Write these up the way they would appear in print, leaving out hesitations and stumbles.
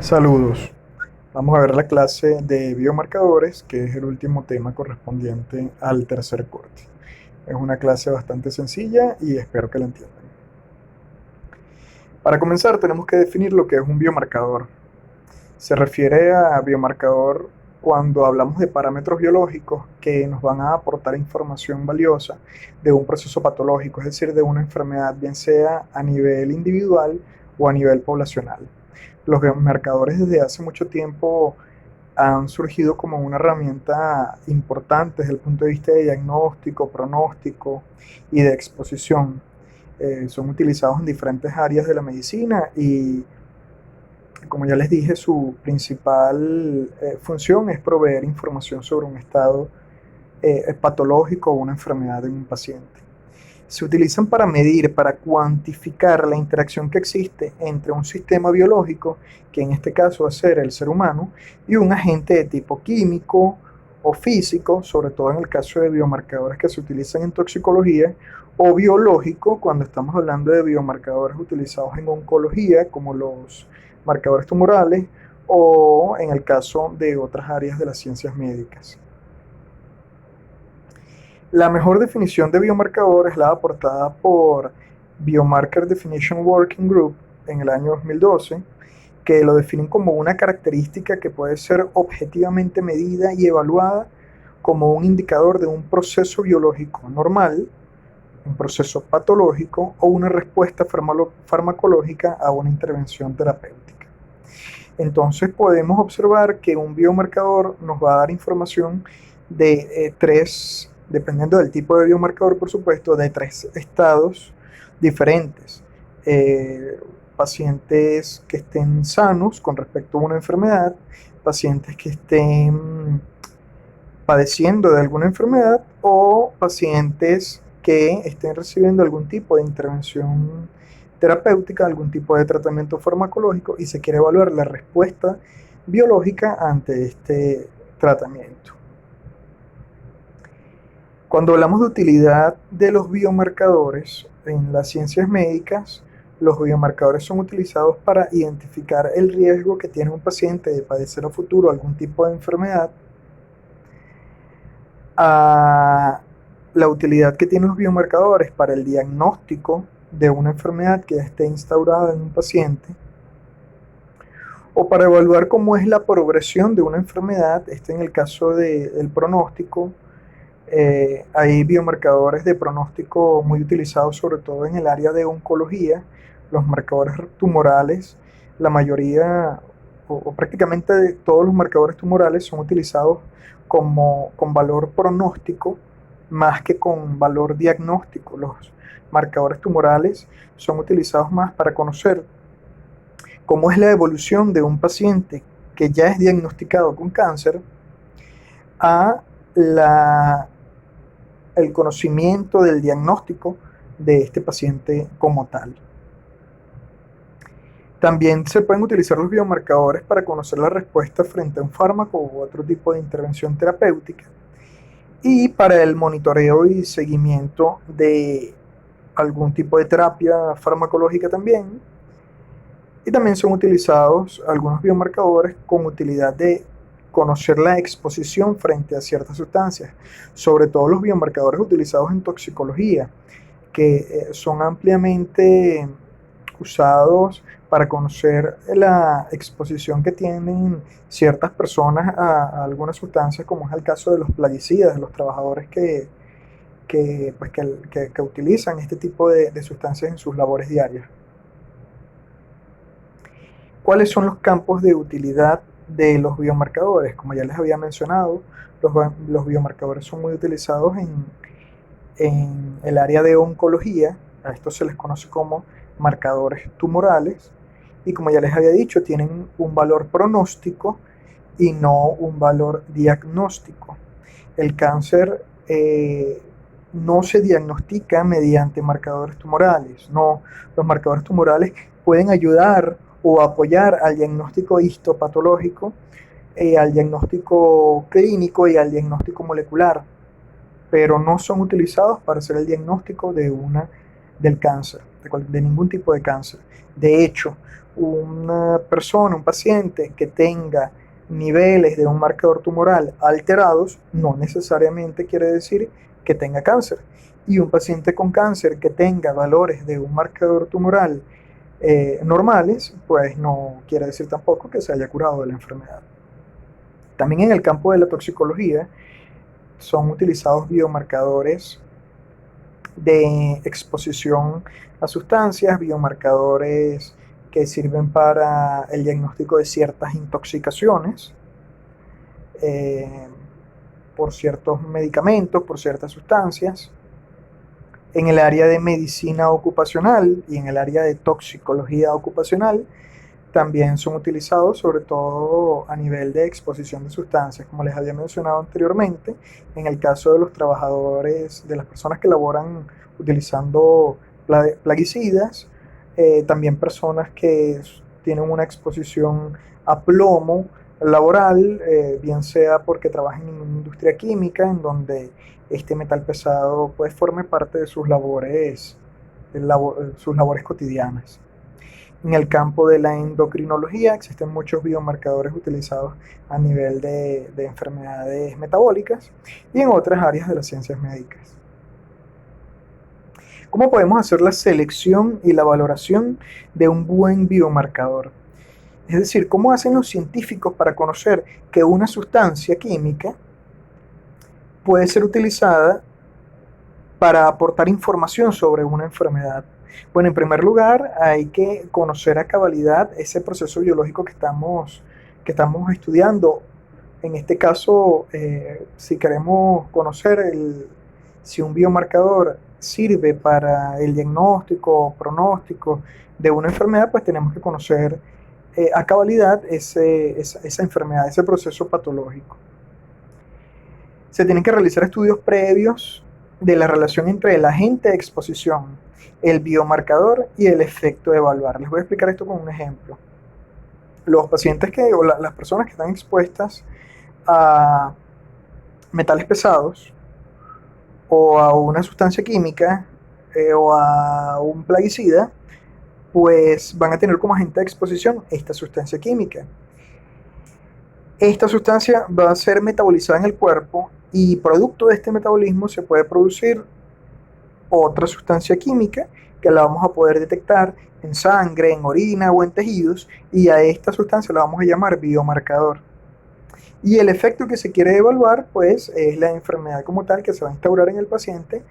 Saludos. Vamos a ver la clase de biomarcadores, que es el último tema correspondiente al tercer corte. Es una clase bastante sencilla y espero que la entiendan. Para comenzar, tenemos que definir lo que es un biomarcador. Se refiere a biomarcador cuando hablamos de parámetros biológicos que nos van a aportar información valiosa de un proceso patológico, es decir, de una enfermedad, bien sea a nivel individual o a nivel poblacional. Los biomarcadores desde hace mucho tiempo han surgido como una herramienta importante desde el punto de vista de diagnóstico, pronóstico y de exposición. Son utilizados en diferentes áreas de la medicina y, como ya les dije, su principal función es proveer información sobre un estado patológico o una enfermedad en un paciente. Se utilizan para medir, para cuantificar la interacción que existe entre un sistema biológico, que en este caso va a ser el ser humano, y un agente de tipo químico o físico, sobre todo en el caso de biomarcadores que se utilizan en toxicología, o biológico, cuando estamos hablando de biomarcadores utilizados en oncología, como los marcadores tumorales, o en el caso de otras áreas de las ciencias médicas. La mejor definición de biomarcador es la aportada por Biomarker Definition Working Group en el año 2012, que lo definen como una característica que puede ser objetivamente medida y evaluada como un indicador de un proceso biológico normal, un proceso patológico o una respuesta farmacológica a una intervención terapéutica. Entonces podemos observar que un biomarcador nos va a dar información de tres, dependiendo del tipo de biomarcador, por supuesto, de tres estados diferentes. Pacientes que estén sanos con respecto a una enfermedad, pacientes que estén padeciendo de alguna enfermedad o pacientes que estén recibiendo algún tipo de intervención terapéutica, algún tipo de tratamiento farmacológico y se quiere evaluar la respuesta biológica ante este tratamiento. Cuando hablamos de utilidad de los biomarcadores en las ciencias médicas, los biomarcadores son utilizados para identificar el riesgo que tiene un paciente de padecer a futuro algún tipo de enfermedad, a la utilidad que tienen los biomarcadores para el diagnóstico de una enfermedad que ya esté instaurada en un paciente, o para evaluar cómo es la progresión de una enfermedad. En el caso del pronóstico. Hay biomarcadores de pronóstico muy utilizados, sobre todo en el área de oncología. Los marcadores tumorales, la mayoría o prácticamente todos los marcadores tumorales son utilizados con valor pronóstico más que con valor diagnóstico. Los marcadores tumorales son utilizados más para conocer cómo es la evolución de un paciente que ya es diagnosticado con cáncer a la el conocimiento del diagnóstico de este paciente como tal. También se pueden utilizar los biomarcadores para conocer la respuesta frente a un fármaco u otro tipo de intervención terapéutica y para el monitoreo y seguimiento de algún tipo de terapia farmacológica también. Y también son utilizados algunos biomarcadores con utilidad de conocer la exposición frente a ciertas sustancias, sobre todo los biomarcadores utilizados en toxicología, que son ampliamente usados para conocer la exposición que tienen ciertas personas a algunas sustancias, como es el caso de los plaguicidas, de los trabajadores que utilizan este tipo de sustancias en sus labores diarias. ¿Cuáles son los campos de utilidad de los biomarcadores? Como ya les había mencionado, los biomarcadores son muy utilizados en el área de oncología. A esto se les conoce como marcadores tumorales. Y como ya les había dicho, tienen un valor pronóstico y no un valor diagnóstico. El cáncer no se diagnostica mediante marcadores tumorales. No, los marcadores tumorales pueden ayudar o apoyar al diagnóstico histopatológico, al diagnóstico clínico y al diagnóstico molecular, pero no son utilizados para hacer el diagnóstico del cáncer, de ningún tipo de cáncer. De hecho, una persona, un paciente que tenga niveles de un marcador tumoral alterados, no necesariamente quiere decir que tenga cáncer. Y un paciente con cáncer que tenga valores de un marcador tumoral normales, pues no quiere decir tampoco que se haya curado de la enfermedad. También en el campo de la toxicología son utilizados biomarcadores de exposición a sustancias, biomarcadores que sirven para el diagnóstico de ciertas intoxicaciones eh, por ciertos medicamentos, por ciertas sustancias. En el área de medicina ocupacional y en el área de toxicología ocupacional también son utilizados sobre todo a nivel de exposición de sustancias, como les había mencionado anteriormente, en el caso de los trabajadores, de las personas que laboran utilizando plaguicidas, también personas que tienen una exposición a plomo laboral, bien sea porque trabajan en una industria química en donde este metal pesado pues forme parte de sus labores cotidianas. En el campo de la endocrinología existen muchos biomarcadores utilizados a nivel de enfermedades metabólicas y en otras áreas de las ciencias médicas. ¿Cómo podemos hacer la selección y la valoración de un buen biomarcador? Es decir, ¿cómo hacen los científicos para conocer que una sustancia química puede ser utilizada para aportar información sobre una enfermedad? Bueno, en primer lugar, hay que conocer a cabalidad ese proceso biológico que estamos estudiando. En este caso, si queremos conocer si un biomarcador sirve para el diagnóstico o pronóstico de una enfermedad, pues tenemos que conocer a cabalidad esa enfermedad, ese proceso patológico. Se tienen que realizar estudios previos de la relación entre el agente de exposición, el biomarcador y el efecto de evaluar. Les voy a explicar esto con un ejemplo. Los pacientes las personas que están expuestas a metales pesados o a una sustancia química o a un plaguicida, pues van a tener como agente de exposición esta sustancia química. Esta sustancia va a ser metabolizada en el cuerpo y producto de este metabolismo se puede producir otra sustancia química que la vamos a poder detectar en sangre, en orina o en tejidos, y a esta sustancia la vamos a llamar biomarcador. Y el efecto que se quiere evaluar pues es la enfermedad como tal que se va a instaurar en el paciente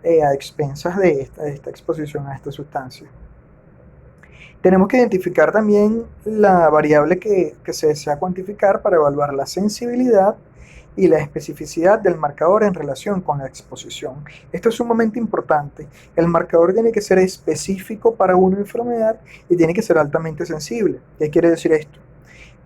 a expensas de esta exposición a esta sustancia. Tenemos que identificar también la variable que se desea cuantificar para evaluar la sensibilidad y la especificidad del marcador en relación con la exposición. Esto es sumamente importante. El marcador tiene que ser específico para una enfermedad y tiene que ser altamente sensible. ¿Qué quiere decir esto?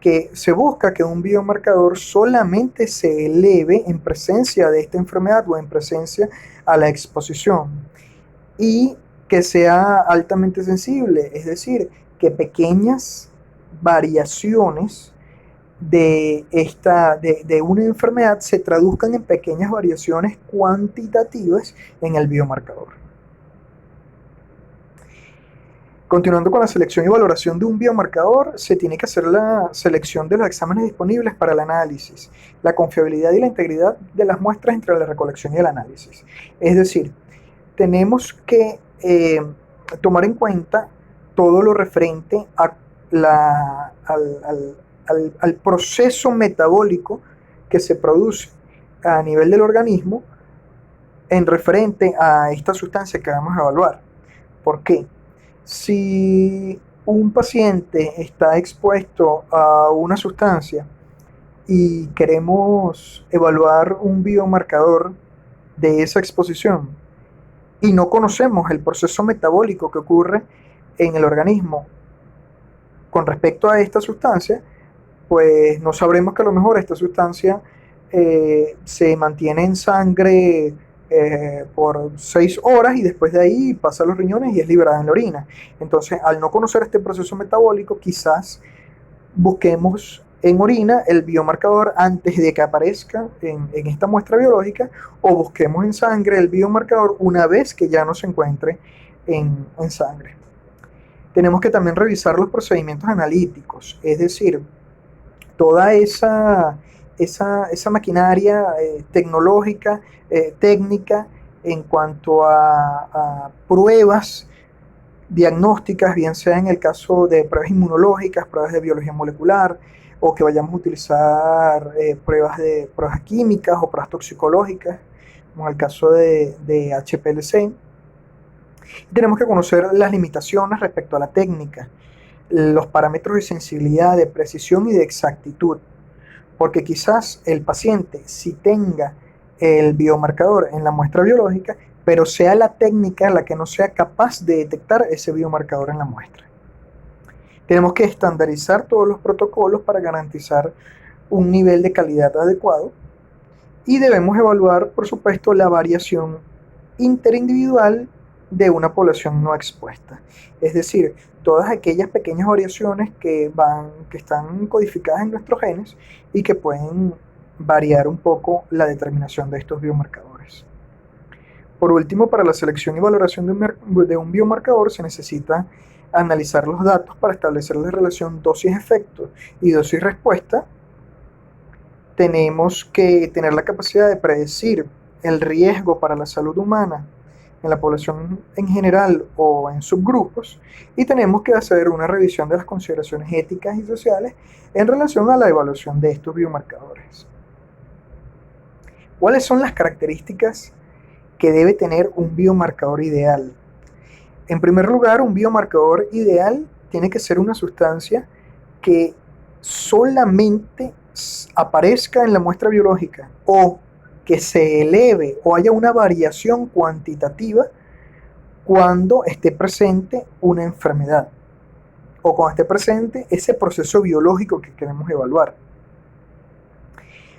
Que se busca que un biomarcador solamente se eleve en presencia de esta enfermedad o en presencia a la exposición y que sea altamente sensible, es decir, que pequeñas variaciones de una enfermedad se traduzcan en pequeñas variaciones cuantitativas en el biomarcador. Continuando con la selección y valoración de un biomarcador, se tiene que hacer la selección de los exámenes disponibles para el análisis, la confiabilidad y la integridad de las muestras entre la recolección y el análisis. Es decir, tenemos que tomar en cuenta todo lo referente a al proceso metabólico que se produce a nivel del organismo en referente a esta sustancia que vamos a evaluar. ¿Por qué? Si un paciente está expuesto a una sustancia y queremos evaluar un biomarcador de esa exposición y no conocemos el proceso metabólico que ocurre en el organismo con respecto a esta sustancia, pues no sabremos que a lo mejor esta sustancia se mantiene en sangre por 6 horas y después de ahí pasa a los riñones y es liberada en la orina. Entonces, al no conocer este proceso metabólico, quizás busquemos en orina el biomarcador antes de que aparezca en esta muestra biológica, o busquemos en sangre el biomarcador una vez que ya no se encuentre en sangre. Tenemos que también revisar los procedimientos analíticos, es decir, toda esa maquinaria tecnológica, técnica, en cuanto a pruebas diagnósticas, bien sea en el caso de pruebas inmunológicas, pruebas de biología molecular, o que vayamos a utilizar pruebas químicas o pruebas toxicológicas, como en el caso de HPLC. Tenemos que conocer las limitaciones respecto a la técnica, los parámetros de sensibilidad, de precisión y de exactitud, porque quizás el paciente si tenga el biomarcador en la muestra biológica, pero sea la técnica la que no sea capaz de detectar ese biomarcador en la muestra. Tenemos que estandarizar todos los protocolos para garantizar un nivel de calidad adecuado y debemos evaluar, por supuesto, la variación interindividual de una población no expuesta. Es decir, todas aquellas pequeñas variaciones que están codificadas en nuestros genes y que pueden variar un poco la determinación de estos biomarcadores. Por último, para la selección y valoración de un biomarcador se necesita analizar los datos para establecer la relación dosis-efecto y dosis-respuesta. Tenemos que tener la capacidad de predecir el riesgo para la salud humana en la población en general o en subgrupos, y tenemos que hacer una revisión de las consideraciones éticas y sociales en relación a la evaluación de estos biomarcadores. ¿Cuáles son las características que debe tener un biomarcador ideal? En primer lugar, un biomarcador ideal tiene que ser una sustancia que solamente aparezca en la muestra biológica o que se eleve o haya una variación cuantitativa cuando esté presente una enfermedad o cuando esté presente ese proceso biológico que queremos evaluar.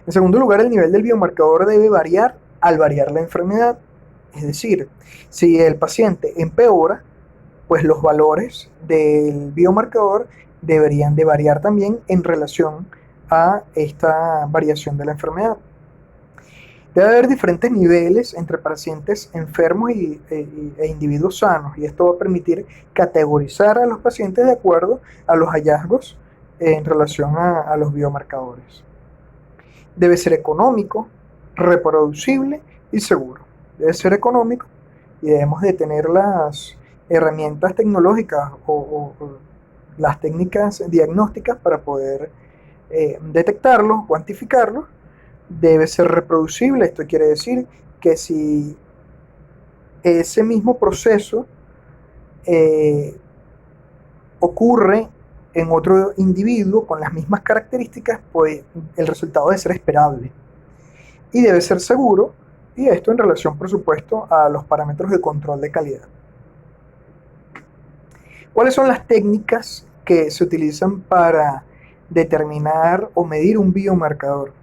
En segundo lugar, el nivel del biomarcador debe variar al variar la enfermedad. Es decir, si el paciente empeora, pues los valores del biomarcador deberían de variar también en relación a esta variación de la enfermedad. Debe haber diferentes niveles entre pacientes enfermos e individuos sanos, y esto va a permitir categorizar a los pacientes de acuerdo a los hallazgos en relación a los biomarcadores. Debe ser económico, reproducible y seguro. Debe ser económico y debemos de tener las herramientas tecnológicas o las técnicas diagnósticas para poder detectarlos, cuantificarlos. Debe ser reproducible, esto quiere decir que si ese mismo proceso ocurre en otro individuo con las mismas características, pues el resultado debe ser esperable. Y debe ser seguro, y esto en relación, por supuesto, a los parámetros de control de calidad. ¿Cuáles son las técnicas que se utilizan para determinar o medir un biomarcador?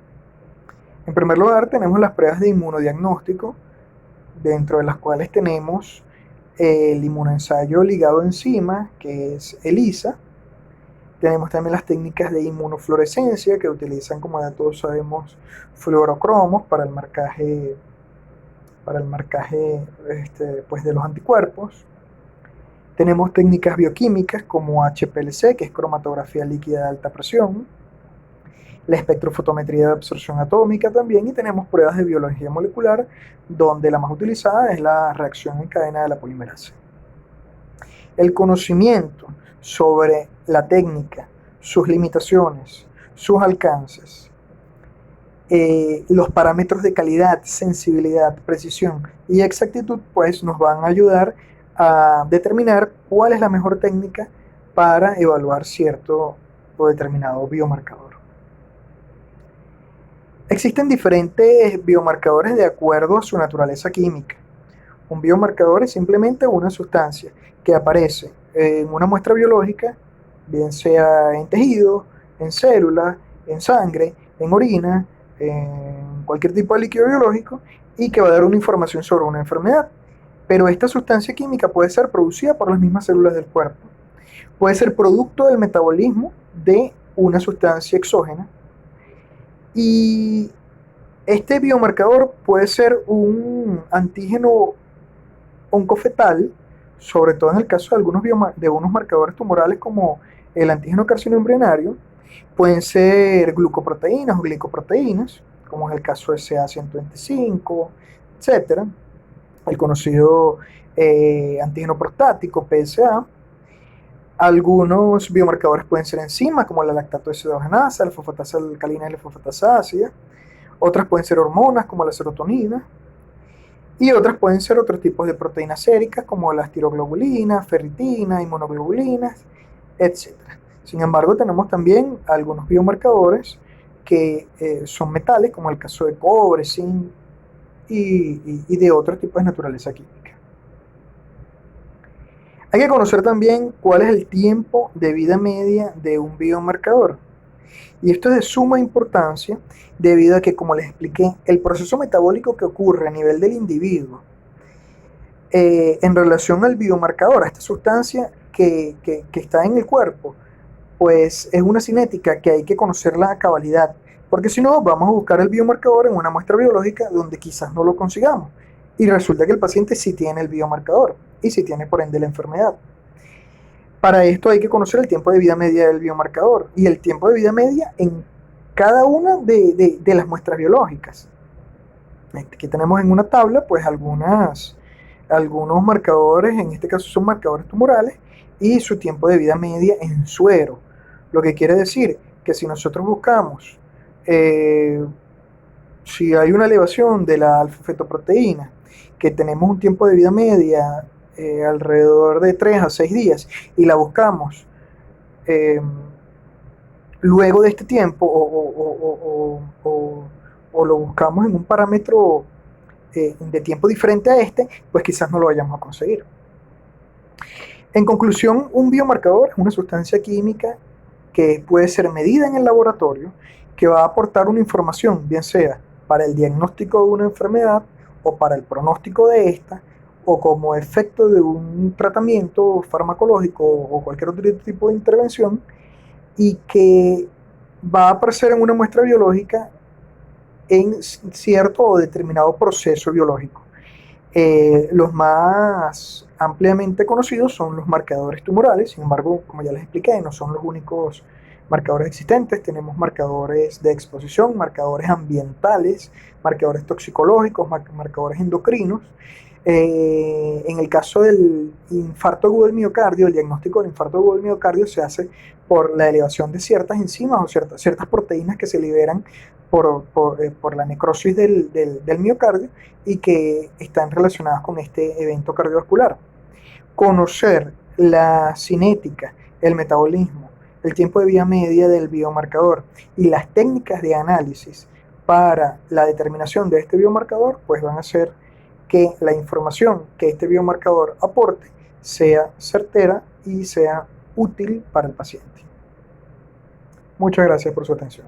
En primer lugar, tenemos las pruebas de inmunodiagnóstico, dentro de las cuales tenemos el inmunoensayo ligado enzima, que es ELISA. Tenemos también las técnicas de inmunofluorescencia, que utilizan, como ya todos sabemos, fluorocromos para el marcaje pues, de los anticuerpos. Tenemos técnicas bioquímicas como HPLC, que es cromatografía líquida de alta presión, la espectrofotometría de absorción atómica también, y tenemos pruebas de biología molecular, donde la más utilizada es la reacción en cadena de la polimerasa. El conocimiento sobre la técnica, sus limitaciones, sus alcances, los parámetros de calidad, sensibilidad, precisión y exactitud, pues nos van a ayudar a determinar cuál es la mejor técnica para evaluar cierto o determinado biomarcador. Existen diferentes biomarcadores de acuerdo a su naturaleza química. Un biomarcador es simplemente una sustancia que aparece en una muestra biológica, bien sea en tejidos, en células, en sangre, en orina, en cualquier tipo de líquido biológico, y que va a dar una información sobre una enfermedad. Pero esta sustancia química puede ser producida por las mismas células del cuerpo. Puede ser producto del metabolismo de una sustancia exógena. Y este biomarcador puede ser un antígeno oncofetal sobre todo en el caso de de unos marcadores tumorales como el antígeno carcino embrionario, pueden ser glucoproteínas o glicoproteínas, como es el caso de CA125, etcétera, el conocido antígeno prostático, PSA. Algunos biomarcadores pueden ser enzimas, como la lactato deshidrogenasa, la fosfatasa alcalina y la fosfatasa ácida. Otras pueden ser hormonas, como la serotonina. Y otras pueden ser otros tipos de proteínas séricas, como las tiroglobulinas, ferritina, inmunoglobulinas, etcétera. Sin embargo, tenemos también algunos biomarcadores que son metales, como el caso de cobre, zinc y de otros tipos de naturaleza química. Hay que conocer también cuál es el tiempo de vida media de un biomarcador. Y esto es de suma importancia debido a que, como les expliqué, el proceso metabólico que ocurre a nivel del individuo en relación al biomarcador, a esta sustancia que está en el cuerpo, pues es una cinética que hay que conocerla a cabalidad, porque si no vamos a buscar el biomarcador en una muestra biológica donde quizás no lo consigamos y resulta que el paciente sí tiene el biomarcador y sí tiene por ende la enfermedad. Para esto hay que conocer el tiempo de vida media del biomarcador y el tiempo de vida media en cada una de las muestras biológicas. Aquí tenemos en una tabla pues algunos marcadores, en este caso son marcadores tumorales, y su tiempo de vida media en suero. Lo que quiere decir que si nosotros buscamos si hay una elevación de la alfa-fetoproteína, que tenemos un tiempo de vida media alrededor de 3 a 6 días, y la buscamos eh, luego de este tiempo, o lo buscamos en un parámetro de tiempo diferente a este, pues quizás no lo vayamos a conseguir. En conclusión, un biomarcador es una sustancia química que puede ser medida en el laboratorio, que va a aportar una información, bien sea para el diagnóstico de una enfermedad o para el pronóstico de esta, o como efecto de un tratamiento farmacológico o cualquier otro tipo de intervención, y que va a aparecer en una muestra biológica en cierto o determinado proceso biológico. Los más ampliamente conocidos son los marcadores tumorales, sin embargo, como ya les expliqué, no son los únicos marcadores existentes. Tenemos marcadores de exposición, marcadores ambientales, marcadores toxicológicos, marcadores endocrinos. En el caso del infarto agudo del miocardio, el diagnóstico del infarto agudo del miocardio se hace por la elevación de ciertas enzimas o ciertas proteínas que se liberan por la necrosis del miocardio y que están relacionadas con este evento cardiovascular. Conocer la cinética, el metabolismo, el tiempo de vida media del biomarcador y las técnicas de análisis para la determinación de este biomarcador, pues van a hacer que la información que este biomarcador aporte sea certera y sea útil para el paciente. Muchas gracias por su atención.